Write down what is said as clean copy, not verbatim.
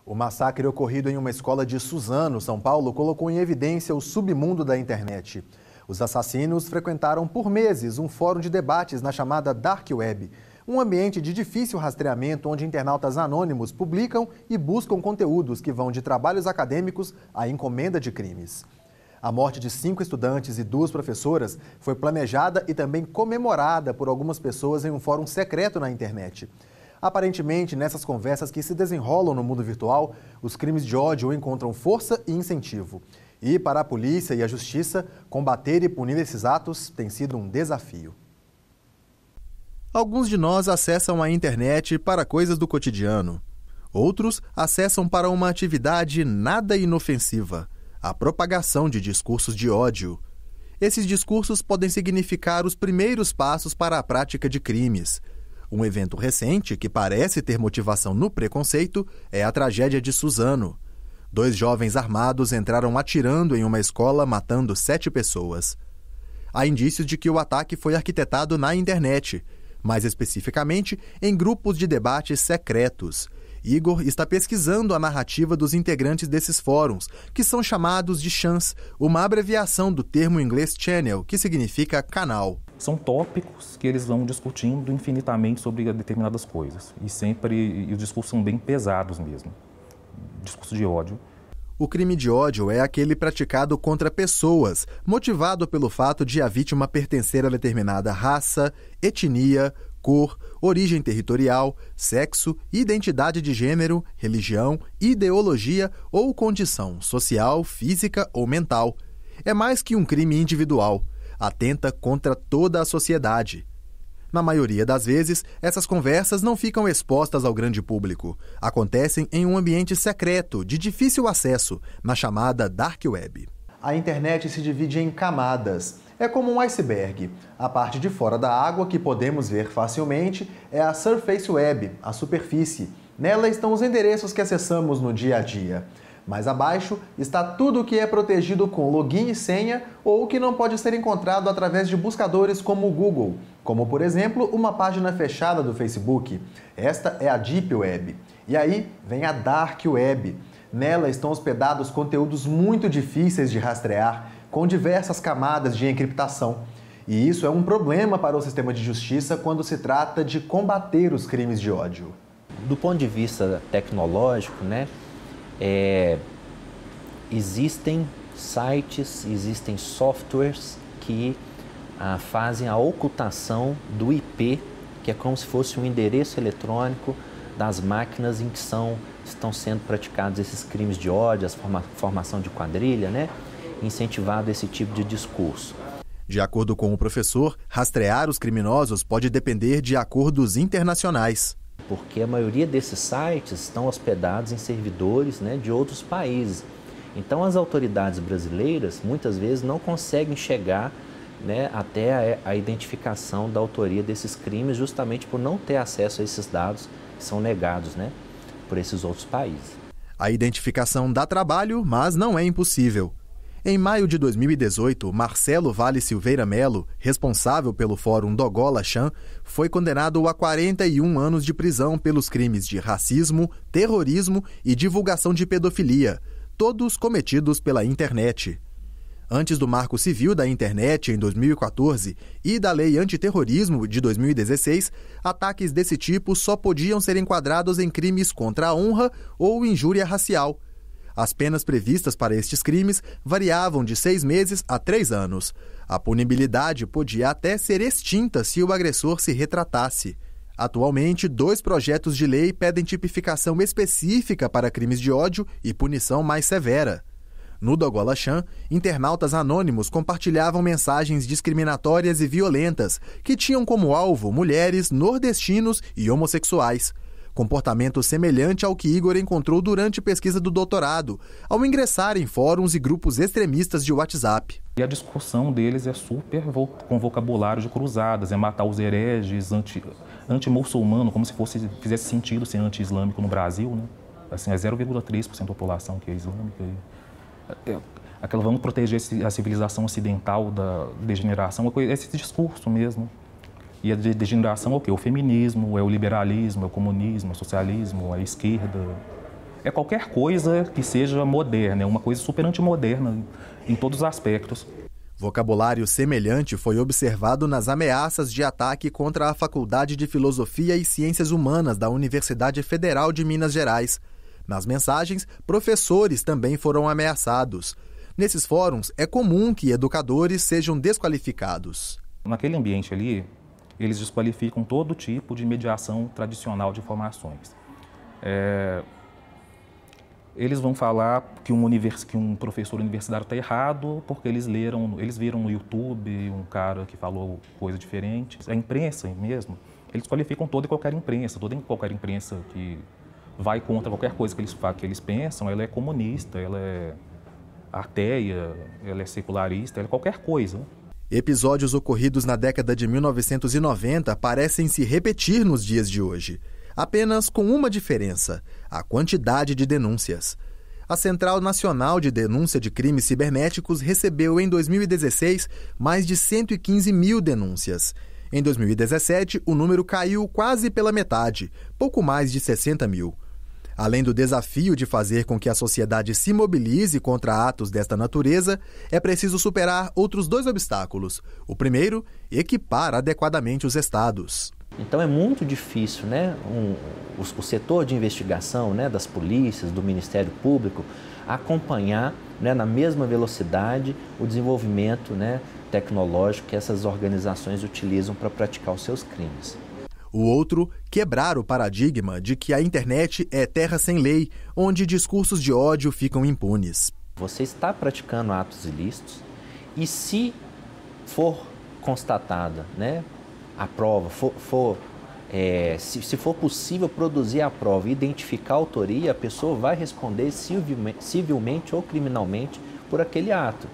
O massacre ocorrido em uma escola de Suzano, São Paulo, colocou em evidência o submundo da internet. Os assassinos frequentaram por meses um fórum de debates na chamada Dark Web, um ambiente de difícil rastreamento onde internautas anônimos publicam e buscam conteúdos que vão de trabalhos acadêmicos à encomenda de crimes. A morte de 5 estudantes e 2 professoras foi planejada e também comemorada por algumas pessoas em um fórum secreto na internet. Aparentemente, nessas conversas que se desenrolam no mundo virtual, os crimes de ódio encontram força e incentivo. E, para a polícia e a justiça, combater e punir esses atos tem sido um desafio. Alguns de nós acessam a internet para coisas do cotidiano. Outros acessam para uma atividade nada inofensiva, a propagação de discursos de ódio. Esses discursos podem significar os primeiros passos para a prática de crimes. Um evento recente que parece ter motivação no preconceito é a tragédia de Suzano. 2 jovens armados entraram atirando em uma escola, matando 7 pessoas. Há indícios de que o ataque foi arquitetado na internet, mais especificamente em grupos de debates secretos. Igor está pesquisando a narrativa dos integrantes desses fóruns, que são chamados de chans, uma abreviação do termo inglês channel, que significa canal. São tópicos que eles vão discutindo infinitamente sobre determinadas coisas. E os discursos são bem pesados mesmo. Discurso de ódio. O crime de ódio é aquele praticado contra pessoas, motivado pelo fato de a vítima pertencer a determinada raça, etnia, cor, origem territorial, sexo, identidade de gênero, religião, ideologia ou condição social, física ou mental. É mais que um crime individual. Atenta contra toda a sociedade. Na maioria das vezes, essas conversas não ficam expostas ao grande público. Acontecem em um ambiente secreto, de difícil acesso, na chamada Dark Web. A internet se divide em camadas. É como um iceberg. A parte de fora da água, que podemos ver facilmente, é a Surface Web, a superfície. Nela estão os endereços que acessamos no dia a dia. Mais abaixo está tudo o que é protegido com login e senha ou que não pode ser encontrado através de buscadores como o Google, como, por exemplo, uma página fechada do Facebook. Esta é a Deep Web. E aí vem a Dark Web. Nela estão hospedados conteúdos muito difíceis de rastrear, com diversas camadas de encriptação. E isso é um problema para o sistema de justiça quando se trata de combater os crimes de ódio. Do ponto de vista tecnológico, existem sites, existem softwares que fazem a ocultação do IP, que é como se fosse um endereço eletrônico das máquinas em que estão sendo praticados esses crimes de ódio, a formação de quadrilha, incentivado esse tipo de discurso. De acordo com o professor, rastrear os criminosos pode depender de acordos internacionais. Porque a maioria desses sites estão hospedados em servidores de outros países. Então, as autoridades brasileiras, muitas vezes, não conseguem chegar até a identificação da autoria desses crimes, justamente por não ter acesso a esses dados que são negados por esses outros países. A identificação dá trabalho, mas não é impossível. Em maio de 2018, Marcelo Vale Silveira Melo, responsável pelo Fórum Dogola Chan, foi condenado a 41 anos de prisão pelos crimes de racismo, terrorismo e divulgação de pedofilia, todos cometidos pela internet. Antes do Marco Civil da Internet, em 2014, e da Lei Antiterrorismo, de 2016, ataques desse tipo só podiam ser enquadrados em crimes contra a honra ou injúria racial. As penas previstas para estes crimes variavam de 6 meses a 3 anos. A punibilidade podia até ser extinta se o agressor se retratasse. Atualmente, 2 projetos de lei pedem tipificação específica para crimes de ódio e punição mais severa. No Dogola Chan, internautas anônimos compartilhavam mensagens discriminatórias e violentas que tinham como alvo mulheres, nordestinos e homossexuais. Comportamento semelhante ao que Igor encontrou durante pesquisa do doutorado, ao ingressar em fóruns e grupos extremistas de WhatsApp. E a discussão deles é super com vocabulário de cruzadas, é matar os hereges, anti-muçulmano, como se fizesse sentido ser anti-islâmico no Brasil, Assim, é 0,3% da população que é islâmica. Vamos proteger a civilização ocidental da degeneração, esse discurso mesmo. E a degeneração é o quê? O feminismo, é o liberalismo, é o comunismo, é o socialismo, é a esquerda. é qualquer coisa que seja moderna, é uma coisa super antimoderna em todos os aspectos. Vocabulário semelhante foi observado nas ameaças de ataque contra a Faculdade de Filosofia e Ciências Humanas da Universidade Federal de Minas Gerais. Nas mensagens, professores também foram ameaçados. Nesses fóruns, é comum que educadores sejam desqualificados. Naquele ambiente ali, eles desqualificam todo tipo de mediação tradicional de informações. Eles vão falar que um professor universitário está errado porque eles viram no YouTube um cara que falou coisa diferente. A imprensa mesmo, eles qualificam toda e qualquer imprensa que vai contra qualquer coisa que eles pensam, ela é comunista, ela é ateia, ela é secularista, ela é qualquer coisa. Episódios ocorridos na década de 1990 parecem se repetir nos dias de hoje. Apenas com uma diferença: a quantidade de denúncias. A Central Nacional de Denúncia de Crimes Cibernéticos recebeu em 2016 mais de 115 mil denúncias. Em 2017, o número caiu quase pela metade, pouco mais de 60 mil. Além do desafio de fazer com que a sociedade se mobilize contra atos desta natureza, é preciso superar outros 2 obstáculos. O primeiro, equipar adequadamente os estados. Então é muito difícil, né, o setor de investigação, né, das polícias, do Ministério Público, acompanhar, né, na mesma velocidade o desenvolvimento, né, tecnológico que essas organizações utilizam para praticar os seus crimes. O outro, quebrar o paradigma de que a internet é terra sem lei, onde discursos de ódio ficam impunes. Você está praticando atos ilícitos e se for constatada, né, a prova, se for possível produzir a prova e identificar a autoria, a pessoa vai responder civilmente ou criminalmente por aquele ato.